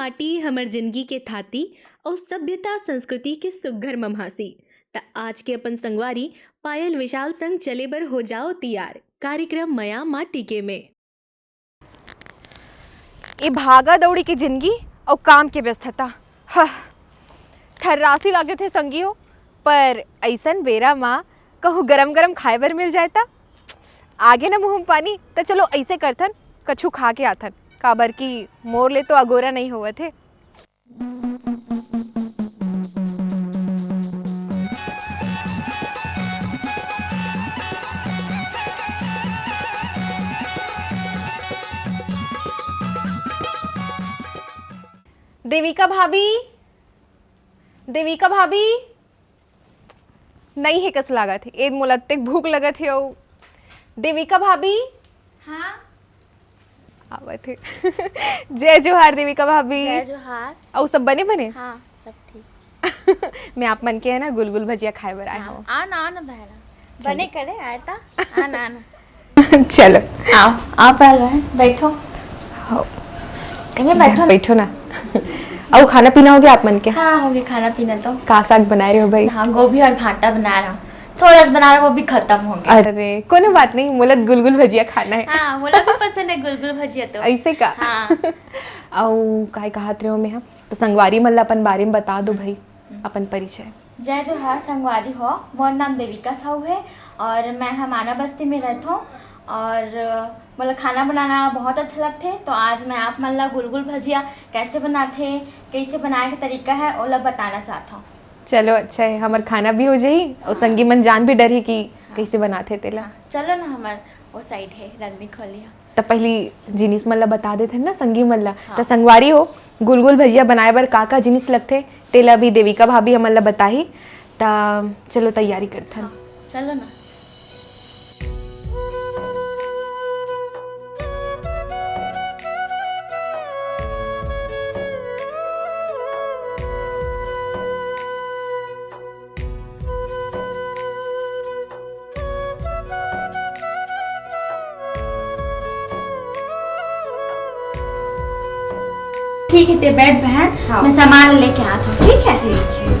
माटी हमर जिंदगी के थाती और सभ्यता संस्कृति के सुघर ममहासी त आज के अपन संगवारी पायल विशाल संग चले बर हो जाओ तैयार कार्यक्रम मया माटी के में। ये भागा दौड़ी की जिंदगी और काम के व्यस्तता थर्रासी लागे थे संगियो, पर ऐसन बेरा माँ कहूँ गरम गरम खाए बर मिल जाता आगे न मुँह पानी। तो चलो ऐसे करथन कछु खा के आथन काबर की मोर ले तो अगोरा नहीं हुआ थे। देविका भाभी, देविका भाभी नहीं है कस लागत है ए मोलत्ते भूख लगत है। देविका भाभी हाँ आवत है जय जोहार देविका भाभी। जय जोहार। और सब बने बने? हाँ सब ठीक। मैं आप मन के है ना गुलगुल भजिया खाए बर आया हूँ। आना आना बहना बने करे आयता आना आना चलो आओ आओ पहले बैठो। हो बैठो बैठो ना। और खाना पीना हो गया आप मन के? हाँ हो गया खाना पीना तो। का साग बना रहे हो भाई? हाँ गोभी और भाटा बना रहा हूँ, थोड़ा सा बना रहा हूँ वो भी खत्म हो गया। अरे कोनो बात नहीं, मुलत गुलगुल भजिया खाना है। हाँ मुझे भी पसंद है गुलगुल भजिया तो। ऐसे का? हाँ और काय कहत रहे हो मैं हम तो संगवारी मन ला अपन बारे में बता दो भाई अपन परिचय। जय जोहार संगवारी हो, मोर नाम देविका साहू है और मैं हमारा बस्ती में रहता हूँ और मतलब खाना बनाना बहुत अच्छा लगते तो आज मैं आप मन ला गुलगुल भजिया कैसे बनाते कैसे बनाए का तरीका है वो ला बताना चाहता हूँ। चलो अच्छा है, हमार खाना भी हो जाही और संगी मन जान भी डर है कि कैसे बनाते तेला। चलो ना हमार वो साइड है रंगनी खोलिया तो पहली जिनिस मन ला बता देते ना संगी मन ला। तो संगवारी हो गुलगुल भजिया बनाए बर का जिनिस लगते तेला भी देविका भाभी हमन ला बताही। तो चलो तैयारी करते हैं। चलो ना। ठीक है ते बैठ बहन। हाँ। मैं सामान लेके आता हूँ। ठीक है ठीक है।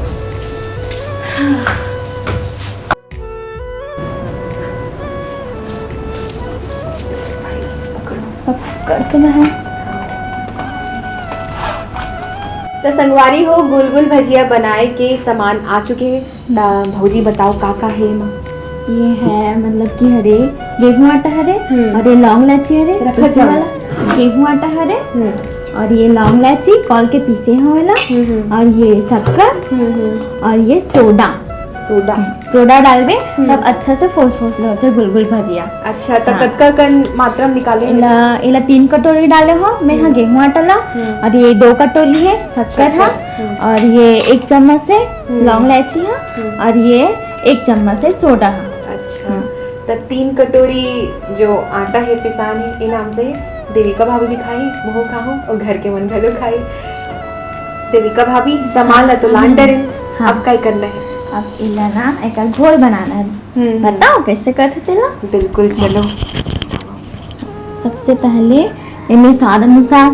करते बहन। तो संगवारी हो गुलगुल भजिया बनाए के सामान आ चुके हैं। भौजी बताओ का है माँ? ये है मतलब कि हरे गेहूं आटा हरे और ये लौंग इलायची हरे पीसे वाला गेहूं आटा हरे और ये लौंग इलायची कॉल के पीसे हैं वाला और ये शक्कर और ये सोडा सोडा डाल दे तब अच्छा से फोस होते गुलगुल भजिया। अच्छा तो कतका कन मात्रा में निकाले? इला 3 कटोरी डाले हो मैं हाँ गेहूं आटा ला और ये 2 कटोरी है शक्कर है और ये 1 चम्मच से लौंग इलायची है और ये 1 चम्मच से सोडा है। अच्छा तो 3 कटोरी जो आटा है पिसान है इन नाम से देविका भाभी भी खाई मोह खाओ और घर के मन भलो खाई। देविका भाभी सामान ला तो लान डरे। हाँ। अब क्या करना है? अब इला ना एक घोल बनाना है। बताओ कैसे करते तेला? बिल्कुल चलो। सबसे पहले इनमें स्वाद अनुसार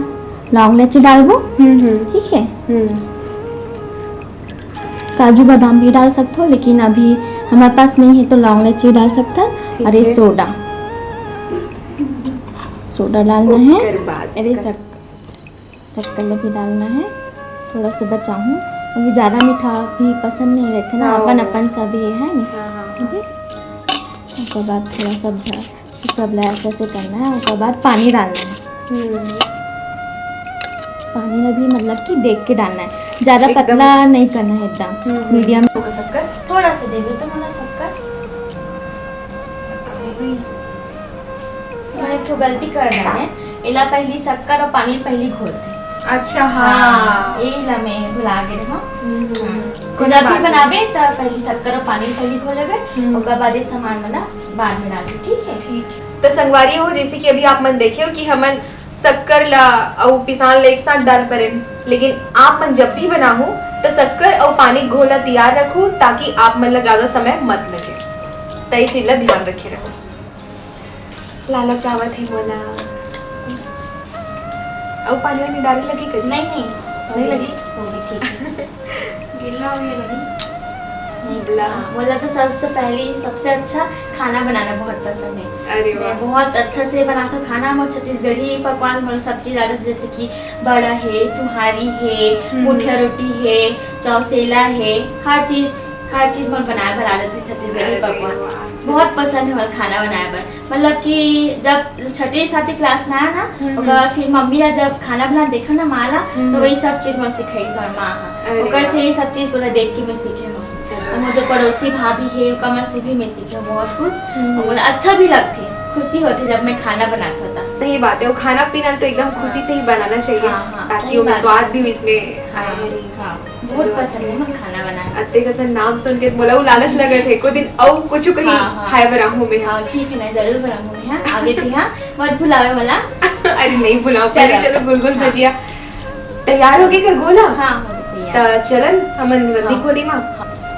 लौंग इलायची डालबो। ठीक है। काजू बादाम भी डाल सकते हो लेकिन अभी हमारे पास नहीं है तो लौंग इलायची डाल सकता है। और ये सोडा डालना है। अरे शक्कर भी डालना है, थोड़ा सा बचाऊँ क्योंकि ज़्यादा मीठा भी पसंद नहीं रहते ना अपन सभी है ना। ठीक है। उसके बाद थोड़ा सब ऐसे करना है। उसके बाद पानी डालना है। पानी में भी मतलब कि देख के डालना है, ज़्यादा पतला नहीं करना है एकदम मीडियम। शक्कर थोड़ा सा देवे तो मला शक्कर एक तो गलती कर रहे हैं इला पहली शक्कर और पानी पहली घोलते। अच्छा हाँ इला मैं भुला गए हाँ। जब भी बनाबे तो पहली शक्कर और पानी पहली घोलेबे और बाद ये सामान बना बाद में डालबे। ठीक है। ठीक। तो संगवारी हो जैसे कि अभी आप मन देखे हो कि हमन शक्कर ला और पिसान ला एक साथ डाल परे, लेकिन आप मन जब भी बनाओ तो शक्कर और पानी घोला तैयार रखो ताकि आप मन ला ज्यादा समय मत लगे। तो ये चीज ला ध्यान रखे रहो। लाला चावत है बोला और पानी वानी डाले लगी नहीं नहीं लगी? होगी ठीक है। गिल्ला हो गया नहीं? बोला तो सबसे पहले सबसे अच्छा खाना बनाना बहुत पसंद है। अरे मैं वाह, बहुत अच्छा से बनाता हूँ खाना। मैं छत्तीसगढ़ी पकवान मतलब सब चीज़ आता है, जैसे कि बड़ा है, सुहारी है, मुठिया रोटी है, चौसेला है, हर चीज़ मैं बना लेती हूँ छत्तीसगढ़ी अरे पकवान। वाह, बहुत पसंद है हमारा खाना बनाए बर। मतलब कि जब छठी सातवीं क्लास में आया ना, ओकर बाद फिर मम्मी ला जब खाना बना देखा ना माँ ला, तो वही सब चीज़ मैं सिखाई सर माँ अरे ओकर वाह। से ये सब चीज़ पूरा देख के मैं सीखे हूँ। चलो। और मुझे पड़ोसी भाभी है कमर से भी मैं सीखे हूँ बहुत कुछ। और बोला अच्छा भी लगती, खुशी होती जब मैं खाना बनाता था। सही बात है, वो खाना पीना तो एकदम खुशी से ही बनाना चाहिए, हाँ, ताकि सही वो बात स्वाद है। भी इसमें आए। हाँ, चलो, बहुत पसंद है मुझे खाना बनाना। अत्ते का सन नाम सुन के बोला वो लालच लगे थे को दिन औ कुछ कहीं हाँ। खाए बराहू में। हाँ ठीक है, मैं जरूर बनाऊंगी। हाँ आगे थी, हाँ मत भुलावे वाला। अरे नहीं बुलाओ, चलो। पहले चलो गुलगुल हाँ। भजिया तैयार हो गए कर गोला। हाँ हो गई तैयार। त चलन हमन रत्नी हाँ। खोली माँ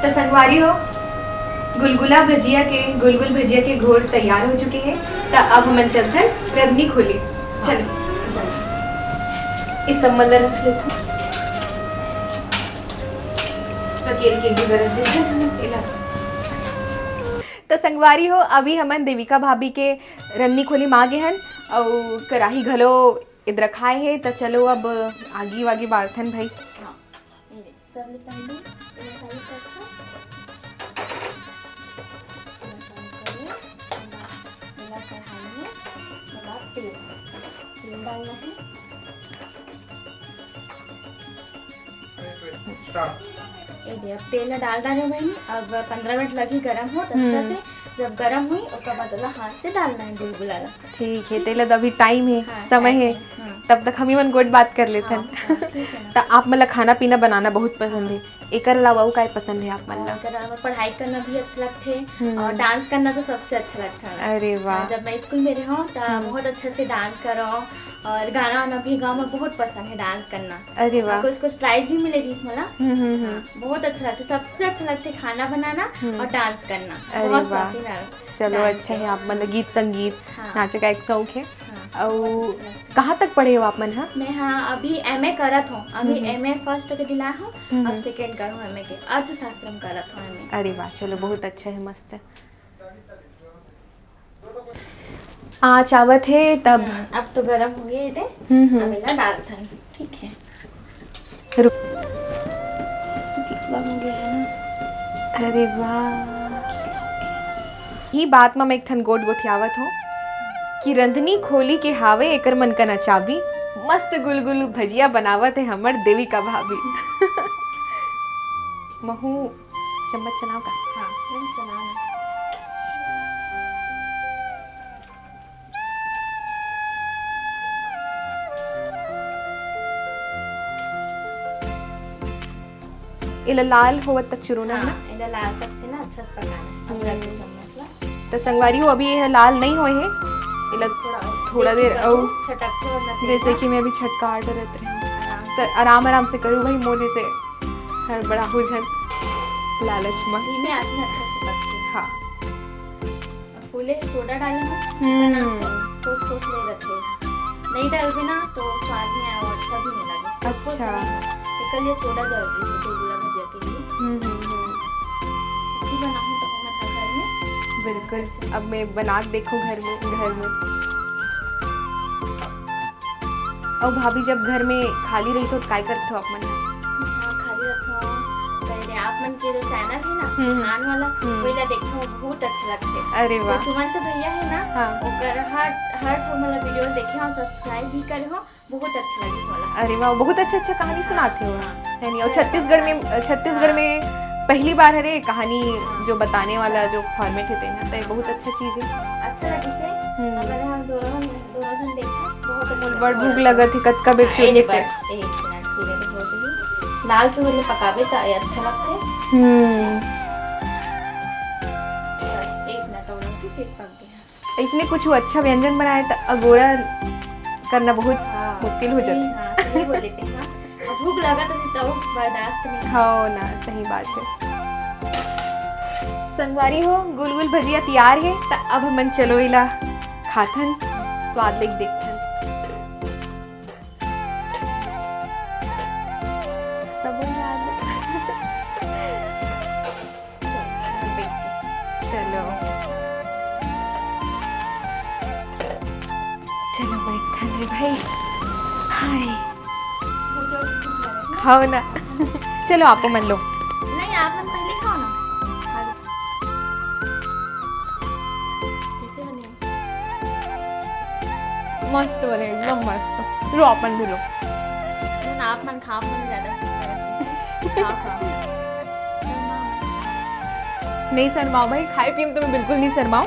तो संगवारी हो गुलगुल भजिया के घोर तैयार हो चुके हैं। तो अब हमन चलते हैं रत्नी खोली। चलो चलो। इस संबंध रख लेते हैं। सकेल के भी गरज देते हैं। तो संगवारी हो अभी हमन देविका भाभी के रन्नी खोली मांगे हन और कराही घलो इधर खाए है। तो चलो अब आगी वागी बार्थन भाई। हाँ ये ले, सब ले पहले ये सारी करके मसाला करें। मिला कढ़ाई में मिला तेल डालना है। ये दे अब तेल डाल डाले बहनी। अब 15 मिनट लगी गरम हो तो अच्छा से। जब गरम हुई उसका बाद हाथ से डालना है गुलगुला। ठीक है, तेल अभी टाइम है, हाँ, समय टाइम है, है, हाँ। तब तक हम ही मन गोट बात कर लेते हाँ, हैं। हाँ, ठीक है ना। तो आप मतलब खाना पीना बनाना बहुत पसंद है, एकर अलावा और काय पसंद है आप मतलब? अगर हमें पढ़ाई करना भी अच्छा लगता है और डांस करना तो सबसे अच्छा लगता है। अरे वाह, जब मैं स्कूल में रहा तो बहुत अच्छे से डांस करो और गाना वाना भी गाँव में बहुत पसंद है डांस करना। अरे वाह, कुछ कुछ प्राइज भी मिलेगी इसमें ना। हम्म। बहुत अच्छा लगता है, सबसे अच्छा लगता है खाना बनाना और डांस करना। अरे बहुत वाह। शौकीन है चलो डांस अच्छा के। है, आप मतलब गीत संगीत हाँ। नाचे का एक शौक है। हाँ, और बहुत अच्छा लगता कहाँ तक पढ़े हो आप मन? हाँ है। मैं हाँ अभी एमए करत हूँ। अभी एमए फर्स्ट के दिला हूँ। अब सेकेंड करूँ एमए के अर्थशास्त्र में करत हूँ एमए। अरे वाह, चलो बहुत अच्छा है, मस्त है। आज आवत है तब अब तो गरम हो गए थे। अब इला डालते हैं। ठीक है, रुक। कितना हो गया है ना। अरे वाह, ही बात में मैं एक ठन गोट गोठियावत हूँ कि रंधनी खोली के हावे एकर मन का नचाबी, मस्त गुलगुल भजिया बनावत है हमर देविका भाभी। महू चम्मच चलाओ का? हाँ मैंने चलाना। इला लाल होवत तक चुरोना है ना। हाँ इधर लाल तक से ना अच्छा से पकाना है। अब रख दो चम्मच ला। तो संगवारी हो अभी यह लाल नहीं होए है, इला थोड़ा देर और छटकते और ना जैसे कि मैं अभी छटका रहते रहे आराम तो आराम से करूँ भाई, मोर जैसे हड़बड़ा हो जन लालच में। धीमे आंच में अच्छा से पकते। हाँ अब फूले सोडा डाले हैं ठोस ठोस ले रखे। नहीं डालोगे ना तो स्वाद में आया और अच्छा भी नहीं लगे। अच्छा। इसके लिए सोडा जरूरी है गुलगुला भजिया के लिए। अच्छी बनाऊँ तो मैं घर में। बिल्कुल, अब मैं बना के देखूँ घर में। और भाभी जब घर में खाली रही तो काय करते हो आप मन? हाँ खाली रखो। पहले आप मन के जो चैनल है ना खान वाला वही देखो बहुत अच्छा लगता है। अरे वाह, सुमंत भैया है ना। हाँ। ओकर हर मतलब वीडियो देखे और सब्सक्राइब भी करे हो। बहुत अच्छा लगी वाला। अरे वाह, बहुत अच्छा कहानी सुनाते हो है नहीं? और छत्तीसगढ़ में पहली बार है कहानी जो बताने वाला जो फॉर्मेट है ना, तो ये बहुत अच्छा चीज है। अच्छा लगी से अगर हम दोनों जन देखे बहुत अच्छा बड़ भूख लगत है, कतका बेर हाँ, चुन एक मिनट धीरे हो जाएगी। लाल के बोले पकावे तो ये अच्छा लगता है। बस 1 मिनट और रखो फिर पक गया। इसने कुछ अच्छा व्यंजन बनाया तो अगोरा करना बहुत मुश्किल हो जाता है। हाँ सही बोल लेते हैं। अब भूख लगा तो बर्दाश्त नहीं। हाँ ना, सही बात है। संगवारी हो गुलगुल भजिया तैयार है तो अब हमन चलो इला खाथन स्वाद लेके देखथन। हाय हाय हाँ ना चलो आपको मन लो नहीं आप मन पहले खाओ ना। कैसे बने? मस्त बने एकदम मस्त। लो अपन भी लो। आप मन खाओ, मन ज़्यादा खाओ खाओ। नहीं शर्माओ भाई, खाए पिए में तो मैं बिल्कुल नहीं शर्माओ।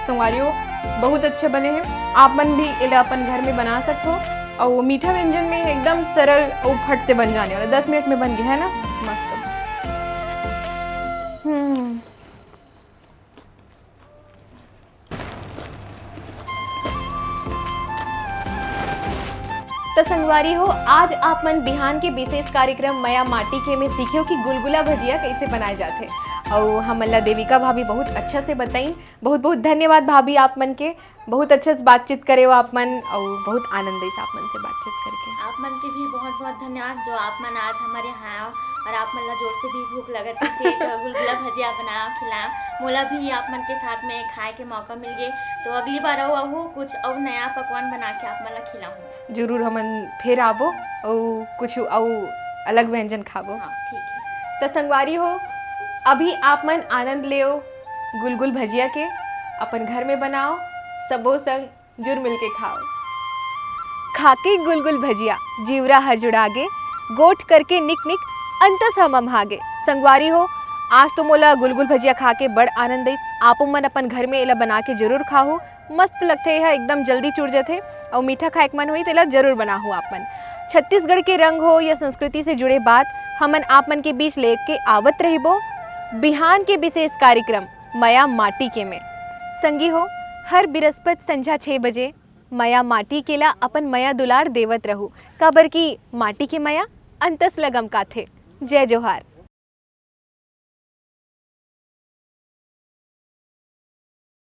संगवारियों बहुत अच्छे बने हैं। आप मन भी इला अपन घर में बना सकते हो। और वो मीठा व्यंजन में एकदम सरल और फट से बन जाने वाला, 10 मिनट में बन गया है ना, मस्त। तो संगवारी हो, आज आप मन बिहान के विशेष कार्यक्रम मया माटी के में सीखे हो कि गुलगुला भजिया कैसे बनाए जाते। और हमला देविका भाभी बहुत अच्छा से बताई। बहुत बहुत धन्यवाद भाभी आप मन के, बहुत अच्छे से बातचीत करे हो आप मन, और बहुत आनंद है आप मन से बातचीत करके। आप मन के भी बहुत बहुत धन्यवाद जो आप मन आज हमारे यहाँ आओ और आप मन ला जोर से भी भूख लगत है गुलगुला भजिया बनाओ खिलाओ। मोला भी आप मन के साथ में खाए के मौका मिल गए, तो अगली बार आओ कुछ और नया पकवान बना के आप मन ला खिलाऊँ। जरूर हमन फिर आवो और कुछ और अलग व्यंजन खाबो। हाँ ठीक है। तो संगवारी हो, अभी आप मन आनंद ले गुलगुल भजिया के, अपन घर में बनाओ, सबो संग जुर मिल के खाओ। खाके गुलगुल भजिया जीवरा हजुड़ागे, गोठ करके निक निक अंतस हम हागे। संगवारी हो, आज तो मोला गुलगुल भजिया खा के बड़ आनंद आई। आप मन अपन घर में एला बना के जरूर खाओ, मस्त लगते है, एकदम जल्दी चुड़ जाते। और मीठा खाए के मन हुई तो एला जरूर बनाओ। आप मन छत्तीसगढ़ के रंग हो या संस्कृति से जुड़े बात हमन आप मन के बीच लेके आवत रहिबो बिहान के विशेष कार्यक्रम मया माटी के में। संगी हो, हर बृहस्पति संझा 6 बजे मया माटी के ला अपन मया दुलार देवत रहू, काबर की माटी के मया अंतस लगम का थे। जय जोहार।